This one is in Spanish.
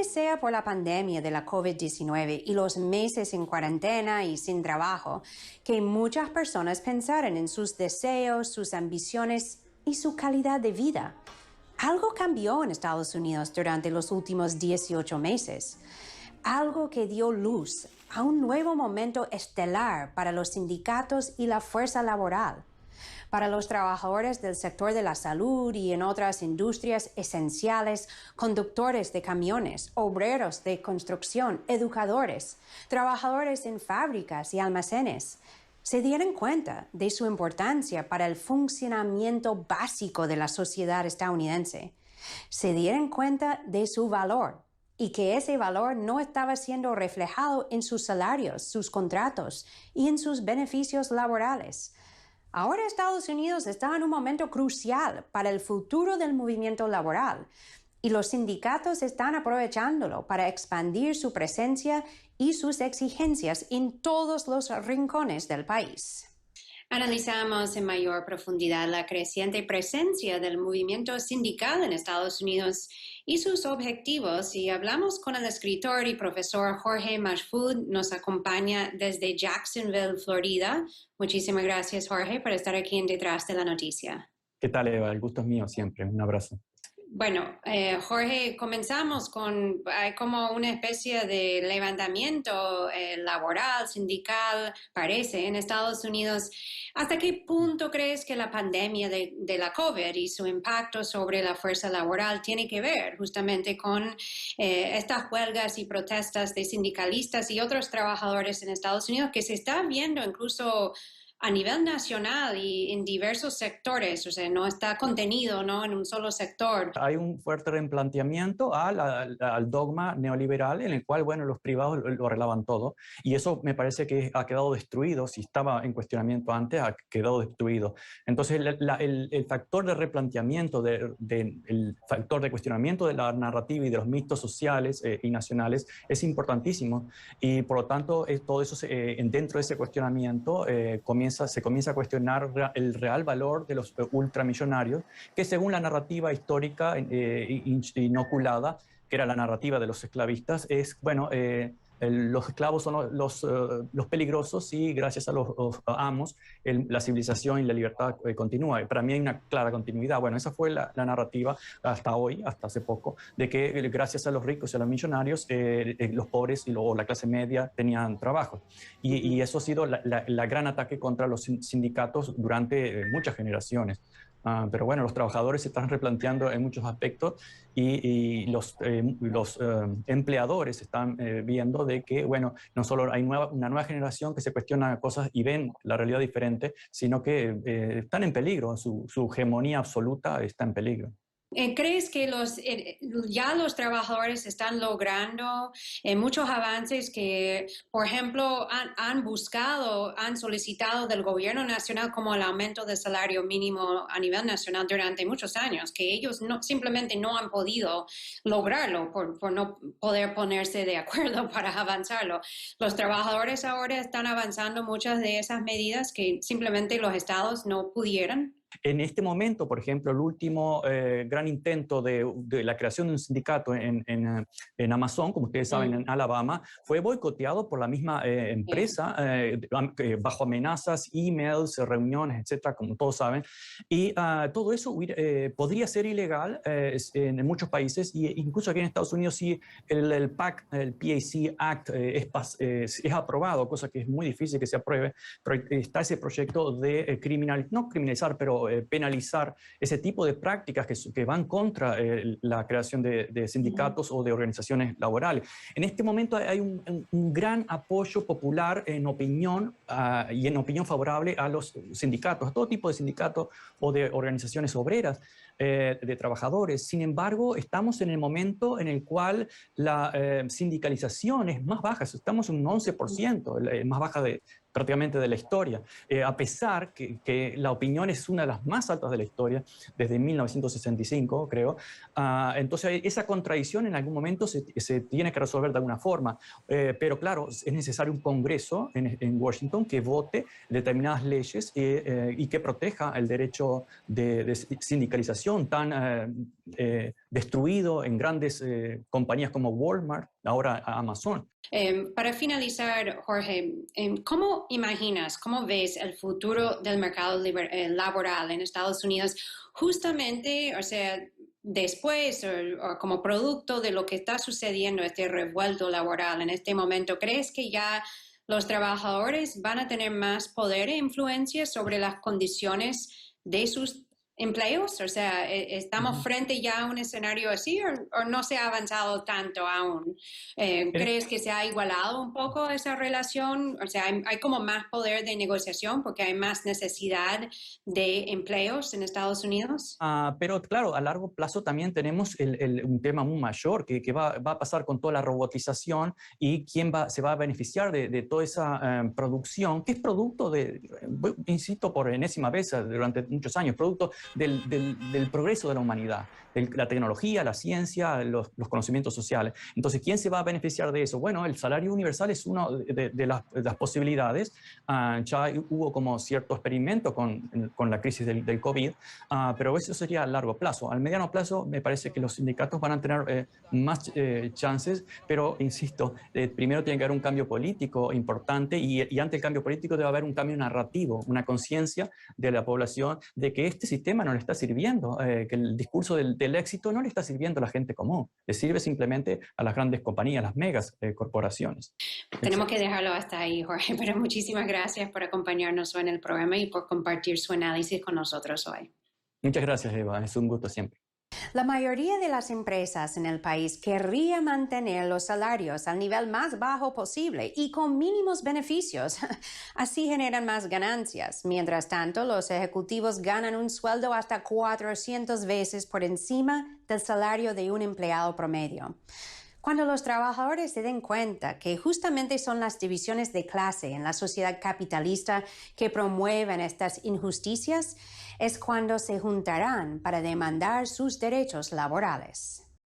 sea por la pandemia de la COVID-19 y los meses en cuarentena y sin trabajo, que muchas personas pensaron en sus deseos, sus ambiciones y su calidad de vida. Algo cambió en Estados Unidos durante los últimos 18 meses. Algo que dio luz a un nuevo momento estelar para los sindicatos y la fuerza laboral. Para los trabajadores del sector de la salud y en otras industrias esenciales, conductores de camiones, obreros de construcción, educadores, trabajadores en fábricas y almacenes, se dieron cuenta de su importancia para el funcionamiento básico de la sociedad estadounidense. Se dieron cuenta de su valor y que ese valor no estaba siendo reflejado en sus salarios, sus contratos y en sus beneficios laborales. Ahora Estados Unidos está en un momento crucial para el futuro del movimiento laboral y los sindicatos están aprovechándolo para expandir su presencia y sus exigencias en todos los rincones del país. Analizamos en mayor profundidad la creciente presencia del movimiento sindical en Estados Unidos y sus objetivos, y hablamos con el escritor y profesor Jorge Mashfood. Nos acompaña desde Jacksonville, Florida. Muchísimas gracias, Jorge, por estar aquí en Detrás de la Noticia. ¿Qué tal, Eva? El gusto es mío siempre. Un abrazo. Bueno, Jorge, comenzamos con como una especie de levantamiento laboral, sindical, parece, en Estados Unidos. ¿Hasta qué punto crees que la pandemia de la COVID y su impacto sobre la fuerza laboral tiene que ver justamente con estas huelgas y protestas de sindicalistas y otros trabajadores en Estados Unidos que se está viendo incluso a nivel nacional y en diversos sectores? O sea, no está contenido, ¿no?, en un solo sector. Hay un fuerte replanteamiento al dogma neoliberal en el cual, bueno, los privados lo arreglaban todo, y eso me parece que ha quedado destruido. Si estaba en cuestionamiento antes, ha quedado destruido. Entonces, el factor de replanteamiento, el factor de cuestionamiento de la narrativa y de los mitos sociales y nacionales es importantísimo, y por lo tanto todo eso dentro de ese cuestionamiento se comienza a cuestionar el real valor de los ultramillonarios, que según la narrativa histórica inoculada, que era la narrativa de los esclavistas, es, bueno, los esclavos son los peligrosos, y gracias a los amos la civilización y la libertad continúa. Para mí hay una clara continuidad. Bueno, esa fue la narrativa hasta hoy, hasta hace poco, de que gracias a los ricos y a los millonarios los pobres o la clase media tenían trabajo. Y eso ha sido la gran ataque contra los sindicatos durante muchas generaciones. Pero bueno, los trabajadores se están replanteando en muchos aspectos, y los empleadores están viendo de que, bueno, no solo hay una nueva generación que se cuestiona cosas y ven la realidad diferente, sino que están en peligro, su hegemonía absoluta está en peligro. ¿Crees que ya los trabajadores están logrando muchos avances que, por ejemplo, han solicitado del gobierno nacional, como el aumento del salario mínimo a nivel nacional durante muchos años, que ellos simplemente no han podido lograrlo por no poder ponerse de acuerdo para avanzarlo? Los trabajadores ahora están avanzando muchas de esas medidas que simplemente los estados no pudieran. En este momento, por ejemplo, el último gran intento de la creación de un sindicato en Amazon, como ustedes saben, en Alabama, fue boicoteado por la misma empresa, bajo amenazas, emails, reuniones, etcétera, como todos saben. Y todo eso podría ser ilegal en muchos países, y incluso aquí en Estados Unidos, si el PAC, el PAC Act, es aprobado, cosa que es muy difícil que se apruebe, pero está ese proyecto de no criminalizar, pero penalizar ese tipo de prácticas que van contra la creación de sindicatos o de organizaciones laborales. En este momento hay un gran apoyo popular en opinión y en opinión favorable a los sindicatos, a todo tipo de sindicatos o de organizaciones obreras, de trabajadores. Sin embargo, estamos en el momento en el cual la sindicalización es más baja. Estamos en un 11%, más baja de prácticamente de la historia, a pesar que la opinión es una de las más altas de la historia, desde 1965, creo. Entonces, esa contradicción en algún momento se tiene que resolver de alguna forma, pero claro, es necesario un Congreso en Washington que vote determinadas leyes y que proteja el derecho de sindicalización tan destruido en grandes compañías como Walmart, ahora Amazon. Para finalizar, Jorge, ¿cómo imaginas, cómo ves el futuro del mercado laboral en Estados Unidos justamente, o sea, después o como producto de lo que está sucediendo, este revuelto laboral en este momento? ¿Crees que ya los trabajadores van a tener más poder e influencia sobre las condiciones de sus empleos? O sea, ¿estamos frente ya a un escenario así o no se ha avanzado tanto aún? ¿Crees que se ha igualado un poco esa relación? O sea, hay como más poder de negociación porque hay más necesidad de empleos en Estados Unidos. Pero claro, a largo plazo también tenemos un tema muy mayor que va a pasar con toda la robotización y quién se va a beneficiar de toda esa producción, que es producto insisto por enésima vez durante muchos años, producto del progreso de la humanidad, la tecnología, la ciencia, los conocimientos sociales. Entonces, ¿quién se va a beneficiar de eso? Bueno, el salario universal es una de las posibilidades. Ya hubo como cierto experimento con la crisis del COVID, pero eso sería a largo plazo. Al mediano plazo me parece que los sindicatos van a tener más chances, pero insisto, primero tiene que haber un cambio político importante y ante el cambio político debe haber un cambio narrativo, una conciencia de la población de que este sistema no le está sirviendo, que el discurso del éxito no le está sirviendo a la gente común, le sirve simplemente a las grandes compañías, las megas corporaciones. Tenemos que dejarlo hasta ahí, Jorge, pero muchísimas gracias por acompañarnos hoy en el programa y por compartir su análisis con nosotros hoy. Muchas gracias, Eva, es un gusto siempre. La mayoría de las empresas en el país querría mantener los salarios al nivel más bajo posible y con mínimos beneficios. Así generan más ganancias. Mientras tanto, los ejecutivos ganan un sueldo hasta 400 veces por encima del salario de un empleado promedio. Cuando los trabajadores se den cuenta que justamente son las divisiones de clase en la sociedad capitalista que promueven estas injusticias, es cuando se juntarán para demandar sus derechos laborales.